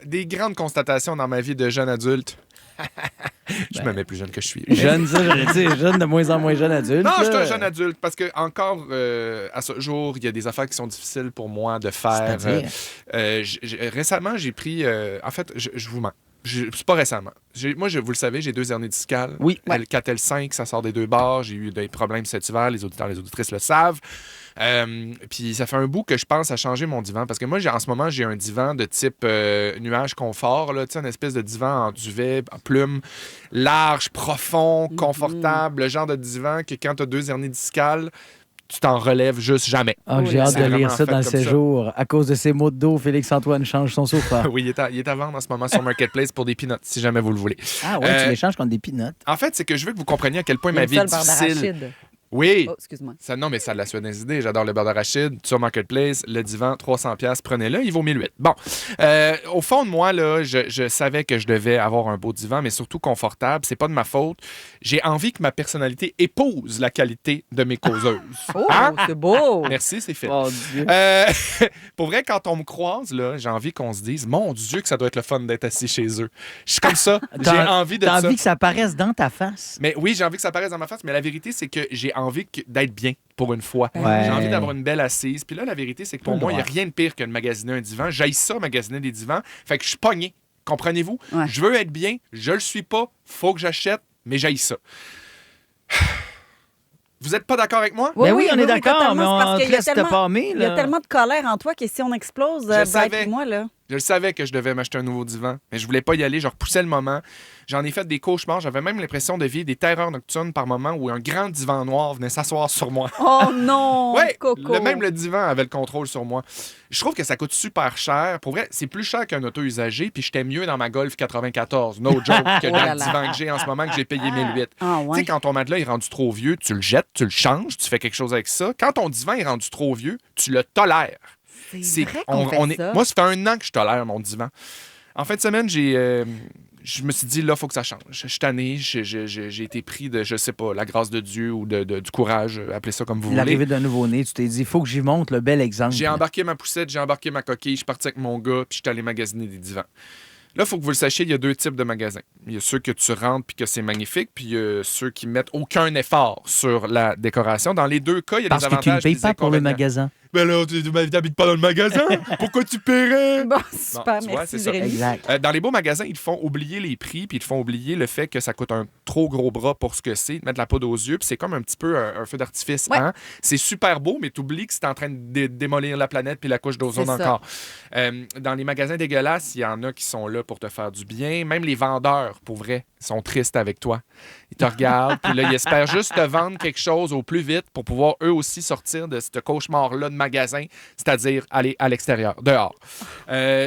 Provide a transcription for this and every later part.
des grandes constatations dans ma vie de jeune adulte. Je me mets plus jeune que je suis. Jeune, ça, j'aurais dit, jeune, de moins en moins jeune adulte. Non, là. je suis un jeune adulte parce que encore à ce jour, il y a des affaires qui sont difficiles pour moi de faire. C'est-à-dire? Récemment, j'ai pris. En fait, je vous mens. C'est pas récemment. Moi, vous le savez, j'ai 2 hernies discales. Oui. L4, L5, ça sort des 2 bords. J'ai eu des problèmes cet hiver. Les auditeurs, les auditrices le savent. Puis ça fait un bout que je pense à changer mon divan parce que moi, en ce moment, j'ai un divan de type nuage confort, là, une espèce de divan en duvet, en plume, large, profond, confortable, le genre de divan que quand tu as 2 hernies discales, tu t'en relèves juste jamais. Ah, j'ai hâte C'est de lire vraiment ça fait dans le comme ça. séjour. À cause de ces mots de dos, Félix-Antoine change son sofa. Oui, il est à vendre en ce moment sur Marketplace pour des peanuts, si jamais vous le voulez. Ah ouais, tu l'échanges contre des peanuts. En fait, c'est que je veux que vous compreniez à quel point Il y a ma une vie est seule barre difficile. d'arachide. Oui. Oh, excuse-moi. Non, mais ça a de la suite des idées. J'adore le beurre d'arachide. Sur Marketplace, le divan, 300$, prenez-le, il vaut 1008$. Bon, au fond de moi, là, je savais que je devais avoir un beau divan, mais surtout confortable. C'est pas de ma faute. J'ai envie que ma personnalité épouse la qualité de mes causeuses. Oh, Hein? c'est beau. Merci, c'est fait. Oh Dieu. Pour vrai, quand on me croise, là, j'ai envie qu'on se dise, mon Dieu, que ça doit être le fun d'être assis chez eux. Je suis comme ça. J'ai envie de T'as ça. envie que ça paraisse dans ta face. Mais oui, j'ai envie que ça paraisse dans ma face, mais la vérité, c'est que j'ai envie d'être bien pour une fois. Ouais. J'ai envie d'avoir une belle assise. Puis là, la vérité, c'est que pour Le moi, il n'y a droit. rien de pire que de magasiner un divan. J'haïs ça, magasiner des divans. Fait que je suis pogné. Comprenez-vous? Ouais. Je veux être bien, je le suis pas, faut que j'achète, mais j'haïs ça. Vous êtes pas d'accord avec moi? Ben oui, on est d'accord, totalement. mais C'est on parce te qu'il y a laisse te tellement- palmer, Il y a là. tellement de colère en toi que si on explose, Je Bright savais. et moi, là. Je le savais que je devais m'acheter un nouveau divan, mais je voulais pas y aller. Je repoussais le moment. J'en ai fait des cauchemars. J'avais même l'impression de vivre des terreurs nocturnes par moment où un grand divan noir venait s'asseoir sur moi. Oh non, Ouais, Coco. même le divan avait le contrôle sur moi. Je trouve que ça coûte super cher. Pour vrai, c'est plus cher qu'un auto usagé, puis j'étais mieux dans ma Golf 94, no joke, que Oh dans là le là. divan que j'ai en ce moment, que j'ai payé 1008. Ah Tu ouais. sais, quand ton matelas est rendu trop vieux, tu le jettes, tu le changes, tu fais quelque chose avec ça. Quand ton divan est rendu trop vieux, tu le tolères. C'est vrai qu'on fait ça. Moi, ça fait 1 an que je tolère mon divan. En fin de semaine, je me suis dit, là, il faut que ça change. Je suis tanné, j'ai été pris de, je sais pas, la grâce de Dieu ou du courage, appelez ça comme vous voulez. L'arrivée d'un nouveau-né, tu t'es dit, il faut que j'y montre le bel exemple. J'ai embarqué ma poussette, j'ai embarqué ma coquille, je suis parti avec mon gars, puis je suis allé magasiner des divans. Là, il faut que vous le sachiez, il y a 2 types de magasins. Il y a ceux que tu rentres puis que c'est magnifique, puis il y a ceux qui mettent aucun effort sur la décoration. Dans les 2 cas, il y a Parce des que tu ne avantages et payes des pas pour le inconvénients. magasin. Ben là, tu n'habites pas dans le magasin. Pourquoi tu paierais? Bon, super, tu vois, merci, c'est ça. Jérémy. Exact. Dans les beaux magasins, ils te font oublier les prix, puis ils te font oublier le fait que ça coûte un trop gros bras pour ce que c'est, de mettre la poudre aux yeux, puis c'est comme un petit peu un feu d'artifice. Ouais. Hein? C'est super beau, mais tu oublies que c'est en train de démolir la planète puis la couche d'ozone C'est ça. encore. Dans les magasins dégueulasses, il y en a qui sont là pour te faire du bien. Même les vendeurs, pour vrai, sont tristes avec toi. Ils te regardent, puis là, ils espèrent juste te vendre quelque chose au plus vite pour pouvoir eux aussi sortir de ce cauchemar-là de magasin, c'est-à-dire aller à l'extérieur, dehors.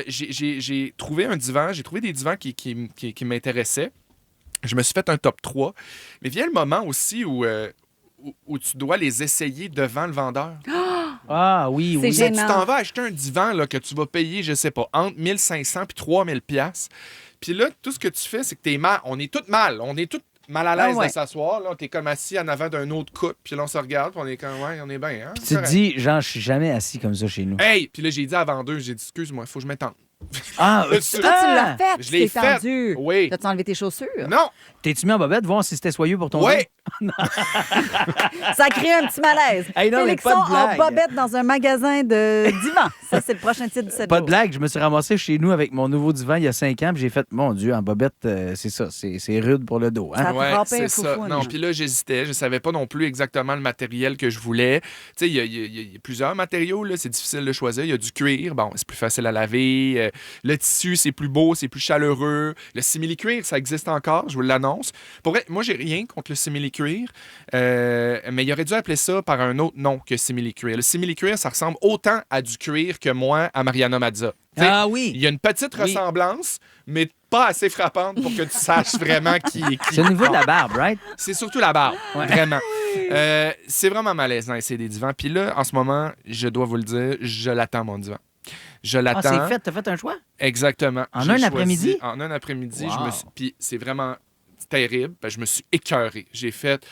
J'ai trouvé un divan, j'ai trouvé des divans qui m'intéressaient. Je me suis fait un top 3. Mais vient le moment aussi où tu dois les essayer devant le vendeur. Ah oui, C'est oui. gênant. Tu t'en vas acheter un divan là, que tu vas payer, je sais pas, entre 1500 et 3000 pièces. Puis là, tout ce que tu fais, c'est que t'es mal. On est toutes mal. On est toutes mal à l'aise Ah ouais. de s'asseoir. Là, t'es comme assis en avant d'un autre couple. Puis là, on se regarde. Puis on est comme, ouais, on est bien. Hein? Puis tu te dis, genre, je suis jamais assis comme ça chez nous. Hey! Puis là, j'ai dit à la vendeuse, j'ai dit, excuse-moi, il faut que je m'étende. Ah, Toi, Toi, tu l'as fait. Je l'ai tu t'es tendu. Oui. T'as-tu enlevé tes chaussures? Non! t'es-tu mis en bobette, voir si c'était soyeux pour ton Ouais! Ça a créé un petit malaise. Hey, non, mais Félixon pas de en blague. bobette dans un magasin de divan. Ça, c'est le prochain titre du 7 Pas de jours. blague, je me suis ramassé chez nous avec mon nouveau divan il y a 5 ans, puis j'ai fait, mon Dieu, en bobette, c'est ça, c'est rude pour le dos. Hein? Ça- Ouais, frappé un c'est ça. foufoune. Non, puis là, j'hésitais. Je savais pas non plus exactement le matériel que je voulais. Tu sais, il y a plusieurs matériaux, là. C'est difficile de choisir. Il y a du cuir. Bon, c'est plus facile à laver. Le tissu, c'est plus beau, c'est plus chaleureux. Le simili-cuir, ça existe encore, je vous l'annonce. Pour vrai, moi, j'ai rien contre le simili-cuir, mais il aurait dû appeler ça par un autre nom que simili-cuir. Le simili-cuir, ça ressemble autant à du cuir que moi à Mariana Mazza. Tu sais, Ah oui! il y a une petite Oui. ressemblance, mais pas assez frappante pour que tu saches vraiment qui est qui. C'est au niveau de la barbe, right? C'est surtout la barbe, vraiment. C'est vraiment malaisant d'essayer des divans. Puis là, en ce moment, je dois vous le dire, je l'attends, mon divan. Je Ah, l'attends. c'est fait, t'as fait un choix? Exactement. En J'ai un choisi- après-midi? En un après-midi. Wow. Puis c'est vraiment terrible. Je me suis écœuré. J'ai fait...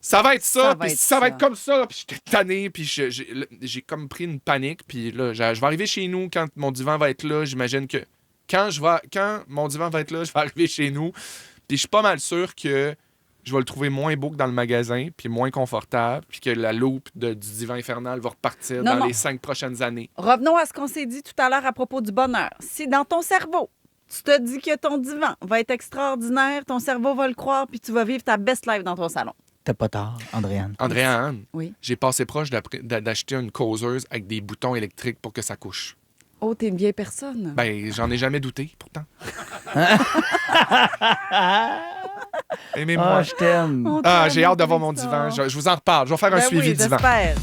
Ça va être Ça ça, va puis être ça va ça. être comme ça. Puis j'étais tanné, puis j'ai comme pris une panique. Puis là, je vais arriver chez nous quand mon divan va être là. J'imagine que quand mon divan va être là, je vais arriver chez nous, puis je suis pas mal sûr que je vais le trouver moins beau que dans le magasin, puis moins confortable, puis que la loupe du divan infernal va repartir Non, dans non. les 5 prochaines années. Revenons à ce qu'on s'est dit tout à l'heure à propos du bonheur. Si dans ton cerveau, tu te dis que ton divan va être extraordinaire, ton cerveau va le croire, puis tu vas vivre ta best life dans ton salon. T'as pas tard, Andréane. Andréane, Oui. j'ai passé proche d'acheter une causeuse avec des boutons électriques pour que ça couche. Oh, t'es une vieille personne. Ben, j'en ai jamais douté, pourtant. Aimez-moi. Ah, je t'aime. On Ah, t'aime, j'ai hâte de on voir mon t'aime divan. ça. Je vous en reparle. Je vais faire un Ben suivi oui, divan. j'espère.